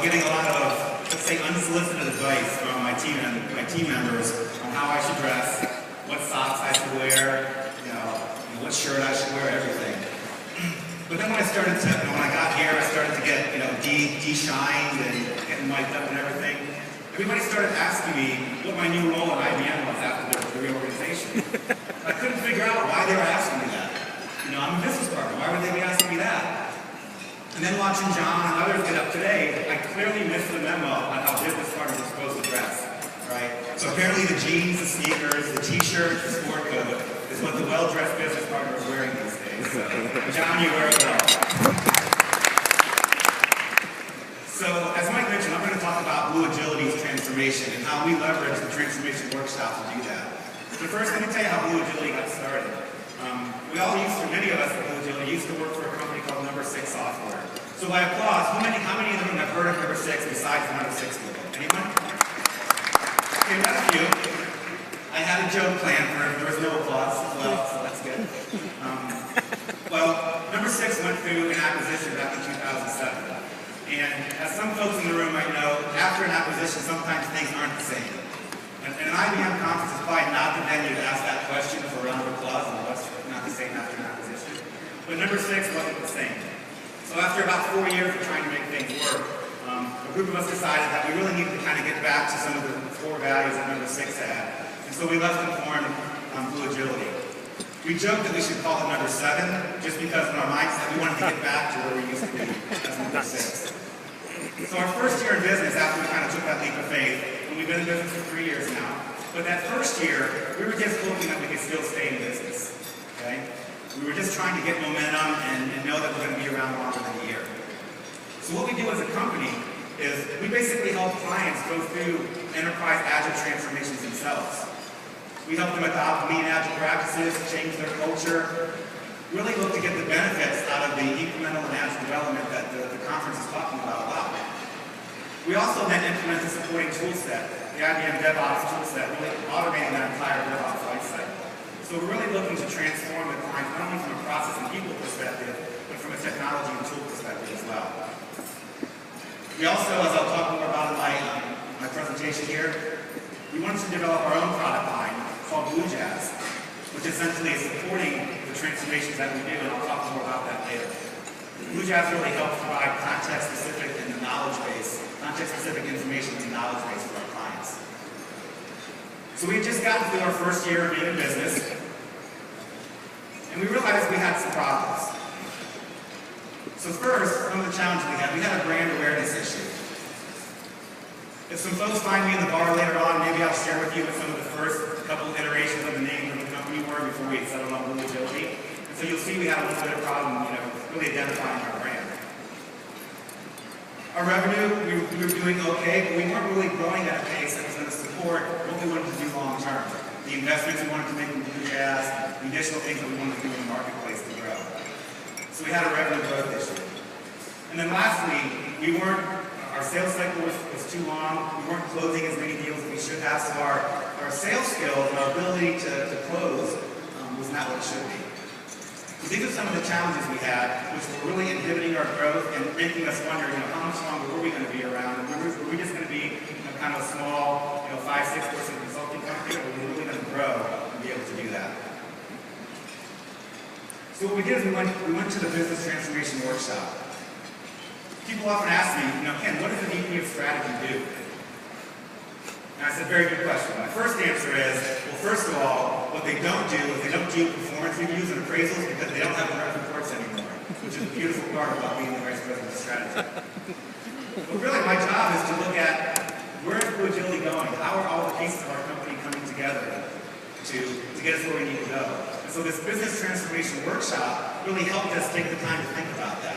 getting a lot of, let's say, unsolicited advice from my team members on how I should dress, what socks I should wear, what shirt I should wear, everything. But then when I started to, when I got here, I started to get, de-shined and getting mic'd up and everything. Everybody started asking me what my new role at IBM was after the reorganization. I couldn't figure out why they were asking me that. I'm a business partner. Why would they be asking me that? And then watching John and others get up today, I clearly missed the memo on how business partners are supposed to dress. Right? So apparently the jeans, the sneakers, the t-shirt, the sport coat is what the well-dressed business partner is wearing these days. And John, you wear it well. So, as Mike mentioned, I'm going to talk about Blue Agility's transformation and how we leverage the transformation workshop to do that. So first, let me tell you how Blue Agility got started. Many of us at Blue Agility used to work for a company called Number 6 Software. So by applause, how many of them have heard of Number 6 besides the Number 6 people? Anyone? Okay, that's a few. I had a joke planned for if there was no applause as well, so that's good. Number 6 went through an acquisition back in 2007. And as some folks in the room might know, after an acquisition, sometimes things aren't the same. And an IBM conference is probably not the venue to ask that question for a round of applause, and what's not the same after an acquisition. But Number 6 wasn't the same. So after about 4 years of trying to make things work, a group of us decided that we really needed to kind of get back to some of the core values that Number 6 had. And so we left and formed Blue Agility. We joked that we should call it Number 7, just because in our mindset we wanted to get back to where we used to be as Number 6. So our first year in business, after we kind of took that leap of faith, and we've been in business for 3 years now, but that first year, we were just hoping that we could still stay in business, okay? We were just trying to get momentum and know that we're going to be around longer than a year. So what we do as a company is we basically help clients go through enterprise agile transformations themselves. We help them adopt lean agile practices, change their culture, really look to get the benefits out of the incremental and agile development that the conference is talking about a lot. We also then implement the supporting tool set, the IBM DevOps tool set, really automating that entire DevOps lifecycle. So we're really looking to transform the client not only from a process and people perspective, but from a technology and tool perspective as well. We also, as I'll talk more about in my presentation here, we wanted to develop our own product line called Blue Jazz, which essentially is supporting the transformations that we do, and I'll talk more about that later. Blue Jazz really helps provide context-specific and context-specific information and knowledge base for our clients. So we've just gotten through our first year of being in business, and we realized we had some problems. So first, some of the challenges we had a brand awareness issue. If some folks find me in the bar later on, maybe I'll share with you what some of the first couple of iterations of the name of the company were before we settled on Blue Agility. And so you'll see we had a little bit of problem, really identifying our brand. Our revenue, we were doing okay, but we weren't really growing at a pace that was going to support what we wanted to do long term. The investments we wanted to make in Blue Jazz, the additional things that we wanted to do in the marketplace to grow. So we had a revenue growth issue. And then lastly, our sales cycle was too long. We weren't closing as many deals as we should have, so our sales skills and our ability to close was not what it should be. So these are some of the challenges we had, which were really inhibiting our growth and making us wonder, how much longer were we going to be around? And were we just going to be kind of a small, 5-6 person consulting company, or were we really going to grow and be able to do that? So what we did is we went to the Business Transformation Workshop. People often ask me, Ken, what does the VP of Strategy do? And I said, very good question. My first answer is, well, first of all, what they don't do is they don't do performance reviews and appraisals because they don't have direct reports anymore, which is a beautiful part about being the Vice President of Strategy. But really, my job is to look at where is Blue Agility going? How are all the pieces of our company coming together to get us where we need to go? And so this Business Transformation Workshop really helped us take the time to think about that.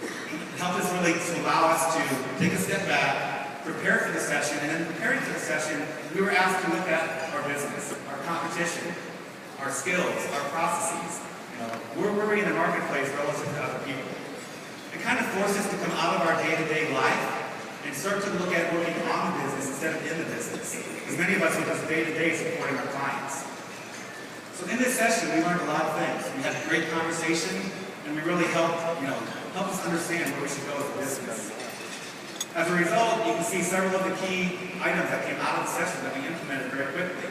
It helped us really to allow us to take a step back, prepare for the session, and in preparing for the session, we were asked to look at our business, our competition, our skills, our processes. Where were we in the marketplace relative to other people? It kind of forced us to come out of our day-to-day life and start to look at working on the business instead of in the business. Because many of us are just day-to-day supporting our clients. So in this session, we learned a lot of things. We had a great conversation, and we really helped us understand where we should go as a business. As a result, you can see several of the key items that came out of the session that we implemented very quickly.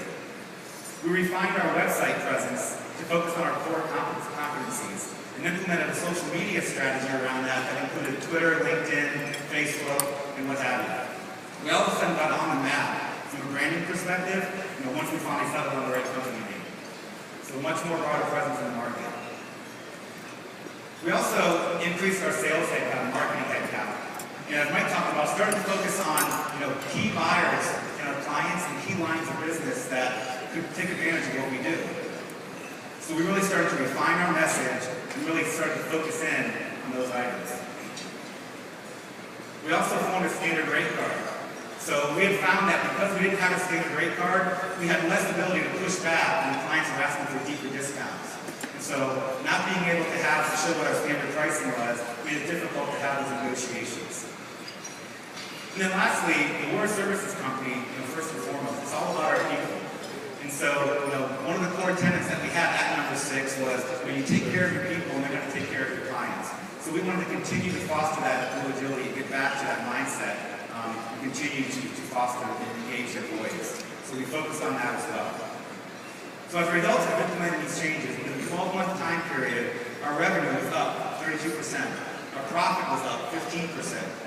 We refined our website presence to focus on our core competencies and implemented a social media strategy around that included Twitter, LinkedIn, Facebook, and what have you. We all of a sudden got on the map from a branding perspective, once we finally settled on the right company name. So much more broader presence in the market. We also increased our sales headcount and marketing headcount. And as Mike talked about, started to focus on key buyers and our clients and key lines of business that could take advantage of what we do. So we really started to refine our message and really started to focus in on those items. We also formed a standard rate card. So we had found that because we didn't have a standard rate card, we had less ability to push back when clients were asking for deeper discounts. And so not being able to show what our standard pricing was, made it difficult to have those negotiations. And then lastly, we're a services company, first and foremost. It's all about our people. And so, one of the core tenets that we had at number 6 was when you take care of your people, and they're going to take care of your clients. So we wanted to continue to foster that agility, get back to that mindset, and continue to foster and engage employees. So we focused on that as well. So as a result of implementing these changes, in a 12-month time period, our revenue was up 32%. Our profit was up 15%.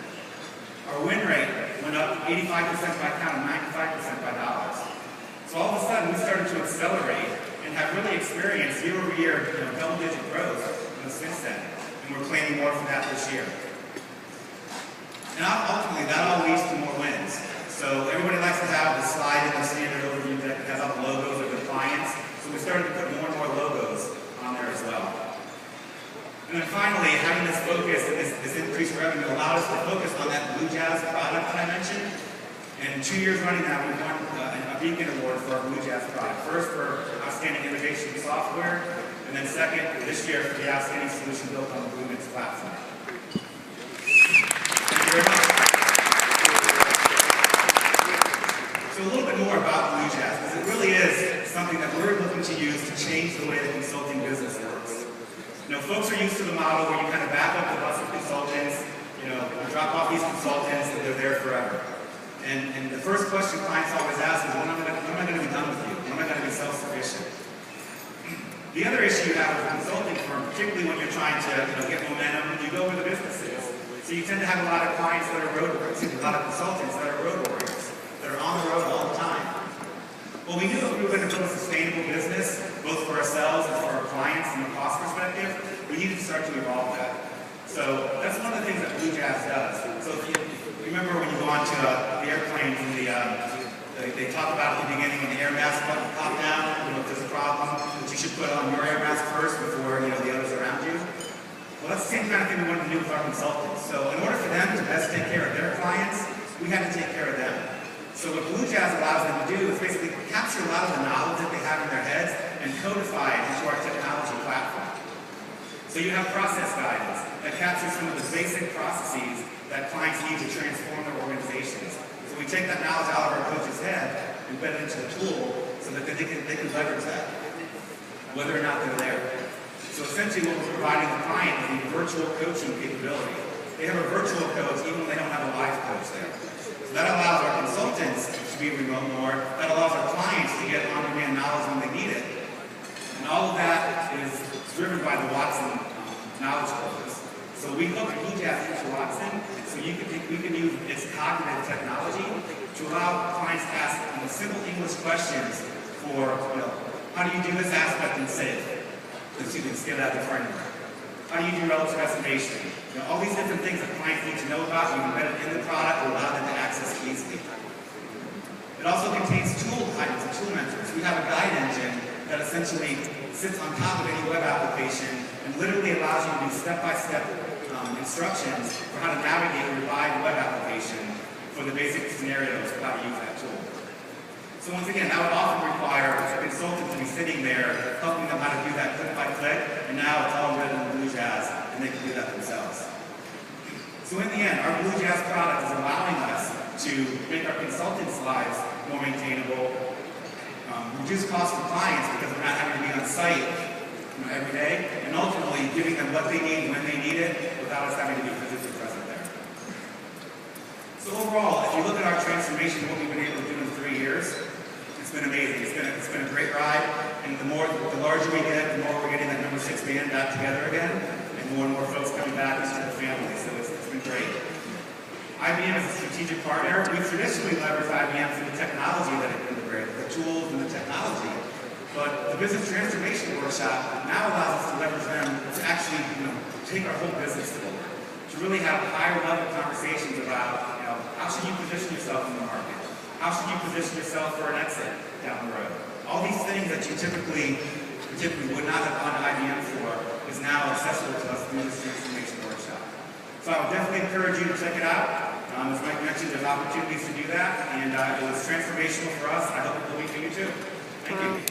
Our win rate went up 85% by count and 95% by dollars. So all of a sudden, we started to accelerate and have really experienced year-over-year double-digit growth since then. And we're planning more for that this year. And ultimately, that all leads to more wins. So everybody likes to have the slide in the standard overview deck that has all the logos of the clients. So we started to put more and more logos on there as well. And then finally, having this focus and this increased revenue allowed us to focus on that Blue Jazz product that I mentioned. And 2 years running now, we've won a Beacon Award for our Blue Jazz product. First for Outstanding Innovation Software, and then second, this year, for the Outstanding Solution built on the Bluemix platform. Thank you very much. So a little bit more about Blue Jazz, because it really is something that we're looking to use to change the way the consulting business works. Folks are used to the model where you kind of back up the bus of consultants, drop off these consultants, and they're there forever. And the first question clients always ask is, when am I going to be done with you? When am I going to be self-sufficient? The other issue you have with a consulting firm, particularly when you're trying to get momentum, you go where the business is. So you tend to have a lot of clients that are a lot of consultants that are road warriors, that are on the road all the time. Well, we knew if we were going to build a sustainable business, both for ourselves and for our clients from a cost perspective, we needed to start to evolve that. So that's one of the things that Blue Jazz does. So if you remember when you go onto the airplane from they talk about at the beginning when the air mask button popped down, if there's a problem, that you should put on your air mask first before the others around you. Well, that's the same kind of thing we wanted to do with our consultants. So in order for them to best take care of their clients, we had to take care of them. So what Blue Jazz allows them to do is basically capture a lot of the knowledge that they have in their heads and codify it into our technology platform. So you have process guidance that captures some of the basic processes that clients need to transform their organizations. So we take that knowledge out of our coach's head, embed it into the tool so that they can leverage that, whether or not they're there. So essentially what we're providing the client is a virtual coaching capability. They have a virtual coach even when they don't have a live coach there. So that allows our consultants to be remote more. That allows our clients to get on-demand knowledge when they need it. And all of that is driven by the Watson knowledge corpus. So we hook Blue Jazz into Watson, so we can use its cognitive technology to allow clients to ask simple English questions for, how do you do this aspect in SAFe? Excuse me, scale out the framework. How do you do relative estimation? All these different things that clients need to know about, you can embed it in the product to allow them to access it easily. It also contains tool items and tool mentors. We have a guide engine that essentially sits on top of any web application and literally allows you to do step-by-step instructions for how to navigate your live web application for the basic scenarios of how to use that tool. So once again, that would often require a consultant to be sitting there helping them how to do that click by click, and now it's all written in Blue Jazz, and they can do that themselves. So in the end, our Blue Jazz product is allowing us to make our consultants' lives more maintainable, reduce costs for clients because we're not having to be on site every day, and ultimately giving them what they need when they need it without us having to be physically present there. So overall, if you look at our transformation, what we've been able to do in 3 years, it's been amazing. It's been a great ride, and the larger we get, the more we're getting that number 6 band back together again, and more folks coming back into the family. So it's been great. IBM is a strategic partner. We've traditionally leveraged IBM for the technology that it integrates, the tools and the technology. But the business transformation workshop now allows us to leverage them to actually, take our whole business forward, to really have higher level conversations about, how should you position yourself in the market? How should you position yourself for an exit down the road? All these things that you typically would not have gone to IBM for is now accessible to us through this transformation workshop. So I would definitely encourage you to check it out. As Mike mentioned, there's opportunities to do that, and it was transformational for us. I hope it will be for you too. Thank you.